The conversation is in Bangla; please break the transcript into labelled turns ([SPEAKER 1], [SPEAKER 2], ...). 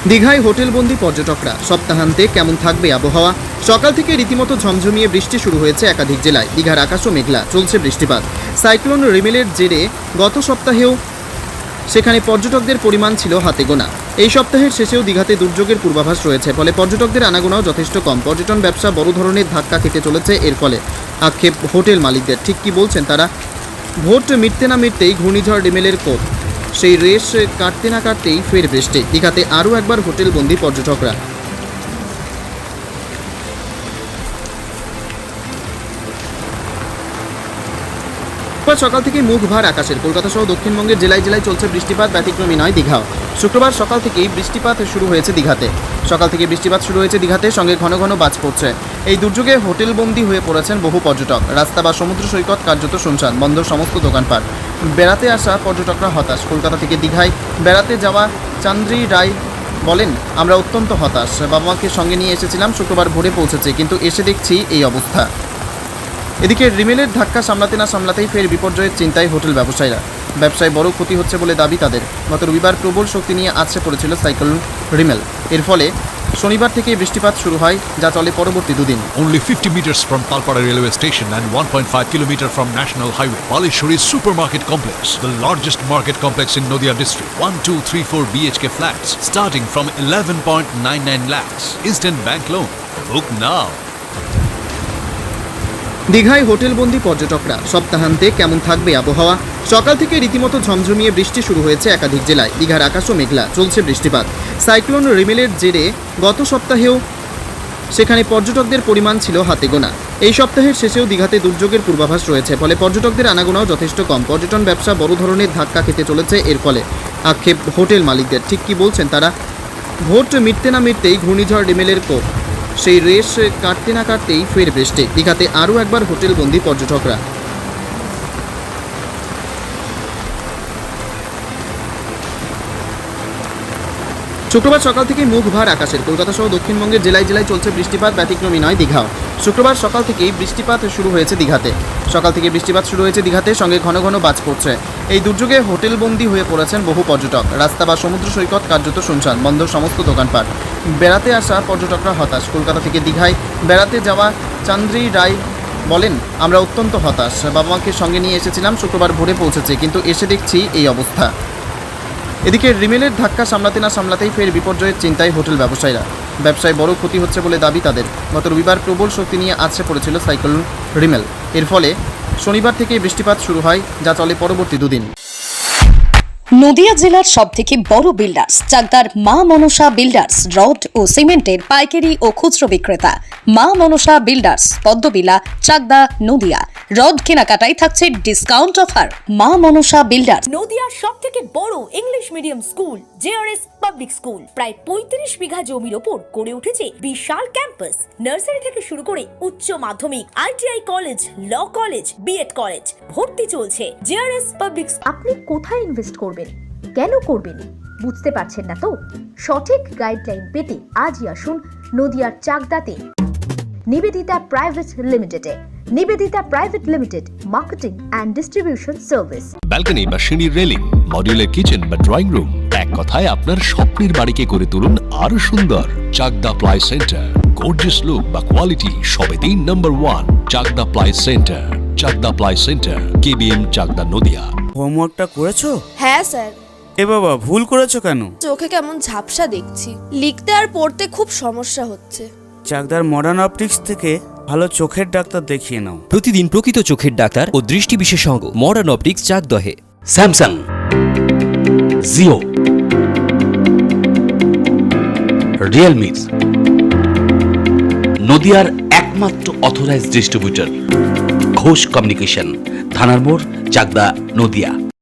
[SPEAKER 1] দীঘায় হোটেলবন্দি পর্যটকরা, সপ্তাহান্তে কেমন থাকবে আবহাওয়া? সকাল থেকে রীতিমতো ঝমঝমিয়ে বৃষ্টি শুরু হয়েছে একাধিক জেলায়। দীঘার আকাশও মেঘলা, চলছে বৃষ্টিপাত। সাইক্লোন রিমেলের জেরে গত সপ্তাহেও সেখানে পর্যটকদের পরিমাণ ছিল হাতে গোনা। এই সপ্তাহের শেষেও দীঘাতে দুর্যোগের পূর্বাভাস রয়েছে, ফলে পর্যটকদের আনাগোনাও যথেষ্ট কম। পর্যটন ব্যবসা বড় ধরনের ধাক্কা খেতে চলেছে এর ফলে। আক্ষেপ হোটেল মালিকদের। ঠিক কি বলছেন তারা? ভোট মিটতে না মিটতেই ঘূর্ণিঝড় রিমেলের কোপ, সেই রেশ কাটতে না কাটতেই ফের বৃষ্টি। দীঘাতে আরও একবার হোটেলবন্দি পর্যটকরা। সকাল থেকে মুখ ভার আকাশের। কলকাতা সহ দক্ষিণবঙ্গের জেলায় জেলায় চলছে বৃষ্টিপাত, ব্যতিক্রমী নয় দীঘাও। শুক্রবার সকাল থেকেই বৃষ্টিপাত শুরু হয়েছে দীঘাতে। সঙ্গে ঘন ঘন বাজ পড়ছে। এই দুর্যোগে হোটেলবন্দি হয়ে পড়েছেন বহু পর্যটক। রাস্তা বা সমুদ্র সৈকত কার্যত শুনশান, বন্ধ সমস্ত দোকানপাট। বেড়াতে আসা পর্যটকরা হতাশ। কলকাতা থেকে দীঘায় বেড়াতে যাওয়া চান্দ্রী রায় বলেন, আমরা অত্যন্ত হতাশ। বাবা মাকে সঙ্গে নিয়ে এসেছিলাম, শুক্রবার ভোরে পৌঁছেছে, কিন্তু এসে দেখছি এই অবস্থা। এদিকে রিমেলের ধাক্কা সামলাতে না সামলাতেই ফের বিপর্যয়ের চিন্তায় হোটেল ব্যবসায়ীরা। ব্যবসায় বড় ক্ষতি হচ্ছে বলে দাবি তাদের। গত রবিবার প্রবল শক্তি নিয়ে আছড়ে পড়েছিল সাইক্লোন রিমেল। এর ফলে শনিবার থেকে বৃষ্টিপাত শুরু হয়, যা চলে পরবর্তী দুদিন।
[SPEAKER 2] Only 50 meters from Talpara railway station and 1.5 kilometer from National Highway, Palishuri Supermarket Complex, the largest market complex in Nadia district. 1, 2, 3, 4 BHK flats starting from 11.99 lakhs. Instant bank loan. Book now.
[SPEAKER 1] দীঘায় হোটেলবন্দি পর্যটকরা, সপ্তাহান্তে কেমন থাকবে আবহাওয়া? সকাল থেকে রীতিমতো ঝমঝমিয়ে বৃষ্টি শুরু হয়েছে একাধিক জেলায়। দীঘার আকাশও মেঘলা, চলছে বৃষ্টিপাত। সাইক্লোন রিমেলের জেরে গত সপ্তাহেও সেখানে পর্যটকদের পরিমাণ ছিল হাতে গোনা। এই সপ্তাহের শেষেও দীঘাতে দুর্যোগের পূর্বাভাস রয়েছে, ফলে পর্যটকদের আনাগোনাও যথেষ্ট কম। পর্যটন ব্যবসা বড় ধরনের ধাক্কা খেতে চলেছে এর ফলে। আক্ষেপ হোটেল মালিকদের। ঠিক কি বলছেন তারা? ভোট মিটতে না মিটতেই ঘূর্ণিঝড় রিমেলের কোপ, সেই রেশ কাটতে না কাটতেই ফের বৃষ্টি। দীঘাতে আরও একবার হোটেলবন্দি পর্যটকরা। শুক্রবার সকাল থেকে মুখ ভার আকাশের। কলকাতা সহ দক্ষিণবঙ্গের জেলায় জেলায় চলছে বৃষ্টিপাত, ব্যতিক্রমী নয় দীঘাও। শুক্রবার সকাল থেকেই বৃষ্টিপাত শুরু হয়েছে দীঘাতে। সঙ্গে ঘন ঘন বাজ পড়ছে। এই দুর্যোগে হোটেলবন্দি হয়ে পড়েছেন বহু পর্যটক। রাস্তা বা সমুদ্র সৈকত কার্যত শুনশান, বন্ধ সমস্ত দোকানপাট। বেড়াতে আসা পর্যটকরা হতাশ। কলকাতা থেকে দীঘায় বেড়াতে যাওয়া চান্দ্রী রায় বলেন, আমরা অত্যন্ত হতাশ। বাবা মাকে সঙ্গে নিয়ে এসেছিলাম, শুক্রবার ভোরে পৌঁছেছে, কিন্তু এসে দেখছি এই অবস্থা। এদিকে রিমেলের ধাক্কা সামলাতে না সামলাতেই ফের বিপর্যয়ের চিন্তায় হোটেল ব্যবসায়ীরা। ব্যবসায় বড় ক্ষতি হচ্ছে বলে দাবি তাদের। গত রবিবার প্রবল শক্তি নিয়ে আছড়ে পড়েছিল সাইক্লোন রিমেল। এর ফলে শনিবার থেকে বৃষ্টিপাত শুরু হয়, যা চলে পরবর্তী দুদিন।
[SPEAKER 3] নদিয়া জেলার সবথেকে বড় বিল্ডার্স চাকদার মা মনসা বিল্ডার্স, রড ও সিমেন্টের পাইকারি ও খুচরো বিক্রেতা। মা মনসা বিল্ডার্স, পদ্মবিলা, চাকদা, নদিয়া। রড কেনাকাটায় থাকছে ডিসকাউন্ট অফার। মা মনসা বিল্ডার্স।
[SPEAKER 4] নদিয়ার সবথেকে বড় English medium school JRS public school, প্রায় 35 বিঘা জমির ওপর গড়ে উঠেছে বিশাল ক্যাম্পাস। নার্সারি থেকে শুরু করে উচ্চ মাধ্যমিক, ITI college, law college, BEd college, ভর্তি চলছে। JRS public.
[SPEAKER 5] আপনি কোথায় ইনভেস্ট করবেন, কেন করবেন বুঝতে পারছেন না তো? সঠিক গাইডলাইন পেতে আজই আসুন নদিয়ার চাকদাতে নিবেদিতা প্রাইভেট লিমিটেডে। Nivedita private limited, marketing and distribution service.
[SPEAKER 2] Balcony বা সিঁড়ির রেলিং, মডিউলার কিচেন বা ড্রয়িং রুম, এক কথায় আপনার স্বপ্নের বাড়িকে করে তুলুন আরো সুন্দর। Chakdah ply centre, gorgeous look বা কোয়ালিটি সবেতেই number 1। Chakdah ply centre, KBM, Chakdah, Nadia.
[SPEAKER 6] হোমওয়ার্কটা করেছো?
[SPEAKER 7] হ্যাঁ স্যার।
[SPEAKER 6] এ বাবা, ভুল করেছো কেন?
[SPEAKER 7] চোখে কেমন ঝাপসা দেখছি, লিখতে আর পড়তে খুব সমস্যা হচ্ছে।
[SPEAKER 6] চাকদার মডার্ন অপটিক্স থেকে ভালো চোখের ডাক্তার দেখিয়ে নাও।
[SPEAKER 8] প্রতিদিন প্রকৃত চোখের ডাক্তার ও দৃষ্টি বিশেষজ্ঞ মডার্ন অপটিক্স চাকদহে।
[SPEAKER 9] স্যামসাং, জিও, রিয়েলমি, নদিয়ার একমাত্র অথরাইজড ডিস্ট্রিবিউটর ঘোষ কমিউনিকেশন, থানার মোড়, চাকদা, নদিয়া।